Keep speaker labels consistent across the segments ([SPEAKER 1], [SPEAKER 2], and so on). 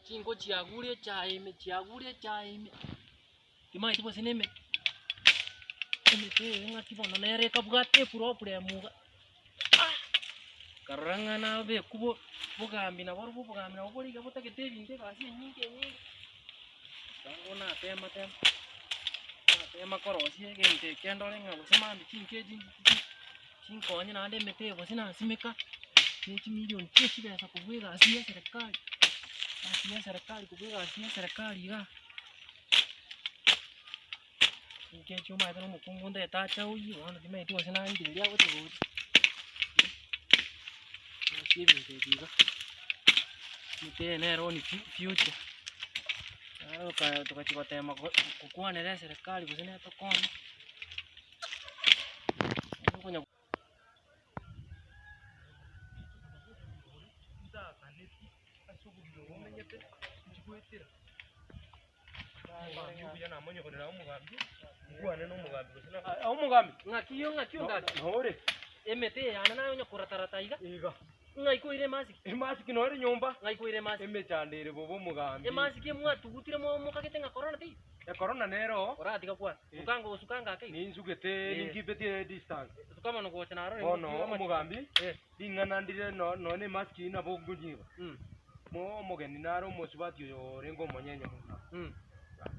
[SPEAKER 1] Chingo chiagurie chaime. Kimai tipo sineme. Emete ngati bono nere kabugate puropure muga. Karanga na be kubo bugambi na boru bugambi na bori gabuta kete binte kasi nyingi. Tango na tema. Tema korosie gente kendole ngabo semandi chinkeji. Chinkonye na ande mete bosina simeka. Chechi milioni chechi pesa kubwega asia serikali. Kubwega asia serikali ga. Chinkechi uma ito mukungu nde tacha uyi wana dime tu bosina ndili ya wote wote. Binte biga. Mite nero ni future. Tukachukua tema kukuanelea serikali bosina tokona. Kunya umugambi ngakiyo ngaki hore emete yana nayo nyakurata iga ngaikoire masiki nore nyumba ngaikoire masiki emechandire bobo mugambi emasiki mwatugutire mo mukagete nga corona ti ya corona nero oratika kwa usukanga kai ni nzugete ningibetie distance tukama no gocha naro ono mugambi dingana ndire no ne masiki na bogunyiba mo mogeni naro musubati yo rengo monyenya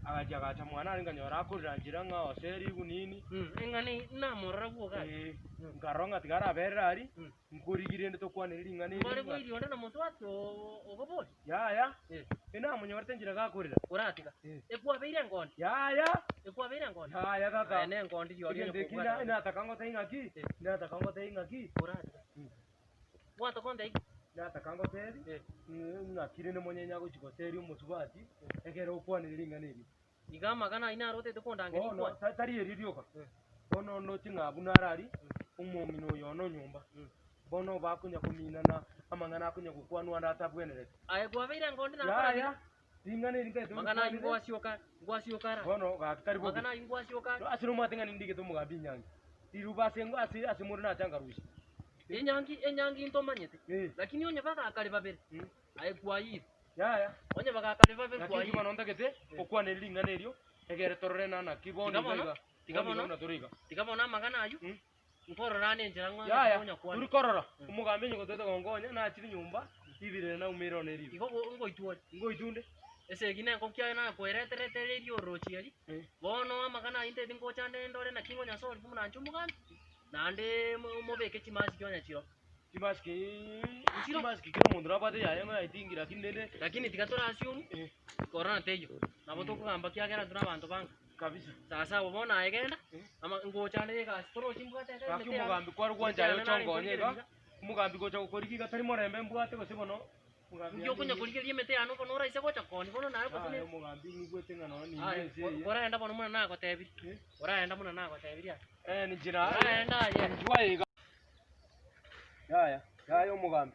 [SPEAKER 1] agacha mwana aringanyora akurira njira nga oseri gunini engani namorora buoga ngaronga tigara berari nkurigire ndo tokwanirira ingani bare bwiri onda na musubati ogobo ya ina munyorete njira gakurira uratika ekwa beire ngondi ya ekwa beire ngondi ya kaka ene ngondi yori ndekina ina takango taingaki uratika bwato konde nata kango teri ngakire ne monyenya go chikoteri umusubati egero ukwanirira inganiri igama kana ina rote tokondange
[SPEAKER 2] no tari eririoka bono no tingabu narari umomino yono nyumba bono bakunya kuminana amangana akunya gukwanwa ndatabwenerete
[SPEAKER 1] aye gwabeira ngondi na
[SPEAKER 2] ya inganiri ngete
[SPEAKER 1] mangana ingwasyoka
[SPEAKER 2] bono gakari bo
[SPEAKER 1] mangana ingwasyoka
[SPEAKER 2] asiro matenga nindike to mugabi nyangi irubase asimuri na changarushi
[SPEAKER 1] enyangi ntomanyete lakini onye baka akali babere ayekwa yiri
[SPEAKER 2] ya
[SPEAKER 1] onye baka akali babere kwa
[SPEAKER 2] yiri manonda kete okwanelira inganerio egere torore nana kibono
[SPEAKER 1] tikabona magana ayu nkorora nenjira ngwa
[SPEAKER 2] onya kwa turi korora umugambe nyoko tete gongonya na chiri nyumba ibire na umiro neri
[SPEAKER 1] iko ngoitunde ese gine ko kya na kweretere rio rochieri bono magana inte dingo chande ndore na kingo nya sori kumuna nchumugambe nande mobeke chimasi kyonya chiro
[SPEAKER 2] chimasi kiro mundu rabate yaye nga itingira kinende
[SPEAKER 1] lakini tikatora assume corona teyo nabo tokugamba kyagera tuna bantu banga
[SPEAKER 2] kabisa
[SPEAKER 1] sasa ubona ayegenda ama ngochane ka storo chimbwate
[SPEAKER 2] ka mugambi kwa rwanja yo chongonyega mugambi gocha gukoriki tari morembe mbwate go sibono
[SPEAKER 1] ngiyo kunya kurigerie mete ano kono raise gocha koni bono nayo kotune
[SPEAKER 2] mugambi ngwete ngano ni nze
[SPEAKER 1] ora enda bono mwana nako tebiri ora enda bono nako tebiri
[SPEAKER 2] ni jira
[SPEAKER 1] enda ye
[SPEAKER 2] njwaiga ya yo mugambi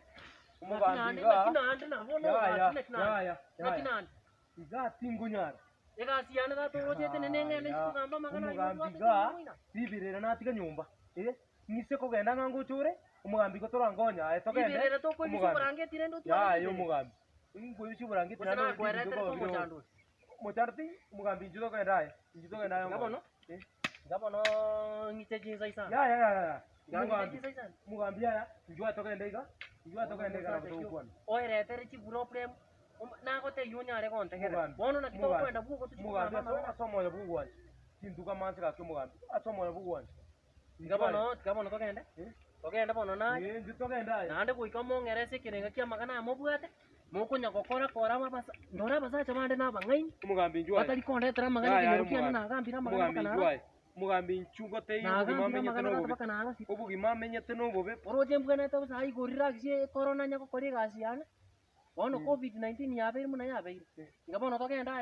[SPEAKER 2] ga
[SPEAKER 1] kinande na bono
[SPEAKER 2] ya iga tingunyara
[SPEAKER 1] ega siana ga to jete nenenge ne kugamba magana
[SPEAKER 2] mugambi ga bibirera natika nyumba ngise kogenda ngango chure umugambi ko torangonya etogende
[SPEAKER 1] bibirera to ko bisorange tirendo tu
[SPEAKER 2] yo mugambi ngo bisorange tirando ko motarti umugambi njudo kenda
[SPEAKER 1] ngabono ngite jinza isa
[SPEAKER 2] ya mugambi ya njua togende iga na kutokwana
[SPEAKER 1] oere tere chi buro problem na ko te yunya re konte kera bono na kito kwenda buko tu
[SPEAKER 2] mugambi asomo ya bugwa tinduka manzi ka mugambi asomo ya bugwa
[SPEAKER 1] ngabono togenda bono na
[SPEAKER 2] togenda
[SPEAKER 1] nande kuika mongerese kirenga kya magana mobwate mukunya kokora mabasa ndora basa chamande na bangaini
[SPEAKER 2] mugambi njua
[SPEAKER 1] batali konde tra magana kya na gambira magana kana
[SPEAKER 2] mugambi nchungo te ubugima menyete no bobe
[SPEAKER 1] oroje mbwana ta sai gorira gise corona nya ko kori gasiana bono covid-19 yabe muna yabe ngabono togenda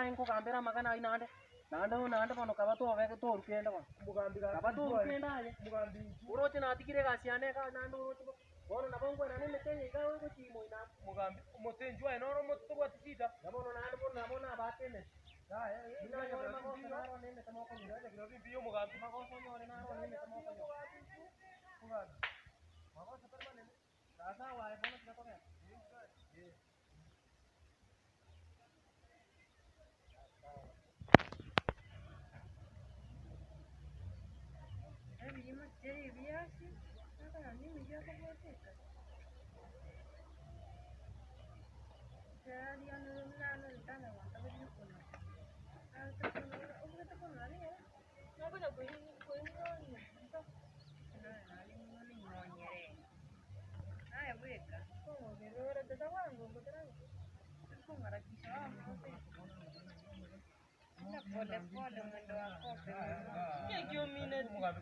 [SPEAKER 1] enko kambera magana inande nande bono kabato abeke to rukenda bono
[SPEAKER 2] mugambi
[SPEAKER 1] kabato rukenda mugambi oroje na tikire gasiane ka nando oroje bono na bongo na nene tenye ka ngo chimo ina
[SPEAKER 2] mugambi motenjwa enoro moto batisita
[SPEAKER 1] ngabono nando bono nabona abatene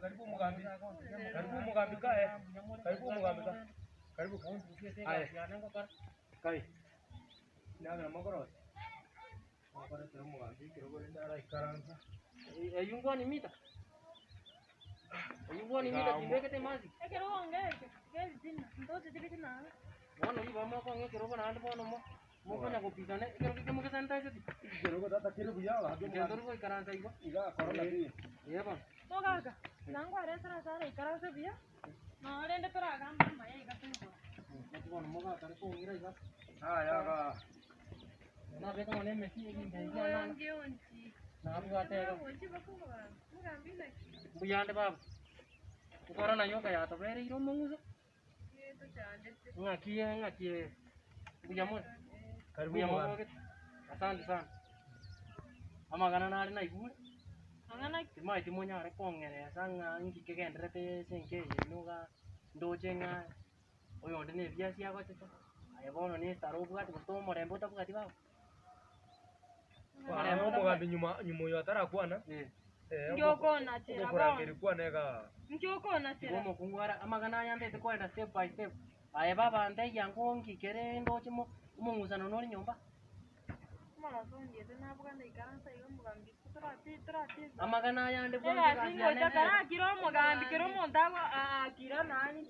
[SPEAKER 2] Karibu Mugambi. Karibu Mugambi kae. Karibu Mugambi kae. Karibu. Kai. Naga magoro. Magoro tero Mugambi kirogo ndara ikaranza.
[SPEAKER 1] Ayungwani mita. Ayungwani mita tibekete mazi.
[SPEAKER 3] Kirogo ngeke. Ngeke zina. Ndoto zibikina.
[SPEAKER 1] Bono iba mako nge kirogo na bono mo. Moko na kupitane. Kirogo kemo kesanta ese.
[SPEAKER 2] Kirogo tata kirogo yawa.
[SPEAKER 1] Ndoro ko ikaranza iba.
[SPEAKER 2] Iga corona ti.
[SPEAKER 1] Yeba.
[SPEAKER 3] Togaga. Nangu aresara sara ikaranza bia. No rende pera gamba maya ikatungo.
[SPEAKER 1] Bono moga kare ko ngira iba.
[SPEAKER 2] Ya ga.
[SPEAKER 1] Na beka mone mesi ngi
[SPEAKER 3] Ngoyo ngionchi.
[SPEAKER 1] na abu ate ko.
[SPEAKER 3] Ngochi bakubwa. Mugambi na.
[SPEAKER 1] Buyande bab. Corona yoga ya to bere iro munguzo.
[SPEAKER 3] Yeto chande.
[SPEAKER 1] Ngakie. Buyamon.
[SPEAKER 2] Karibu
[SPEAKER 1] Buyamon.
[SPEAKER 2] Mugambi.
[SPEAKER 1] Asante sana. Amagana na ari na igure.
[SPEAKER 3] Angana
[SPEAKER 1] Timai timonya are kongere sanga ngi kegendrete senke nuga ndojenga. Oyo ndene bia sia ko tete. Ayebono ni staro bugati to morembo ta bugati ba.
[SPEAKER 2] Mugambi nyuma yo atara kuana.
[SPEAKER 3] Ngiokona tira
[SPEAKER 2] Ukura ngiri kuana ga.
[SPEAKER 3] Ngiokona tira.
[SPEAKER 1] Bomo kungwara amagana yande te kwenda step by step. Ayebaba ande yango ngi kere ndojimo umunguzano nori nyomba.
[SPEAKER 3] Mala sonje tena buganda ikaranza iyo mugambi. Trati.
[SPEAKER 1] Amagana yande
[SPEAKER 3] Era singo takara kiro mugambi kiro montago akira nani.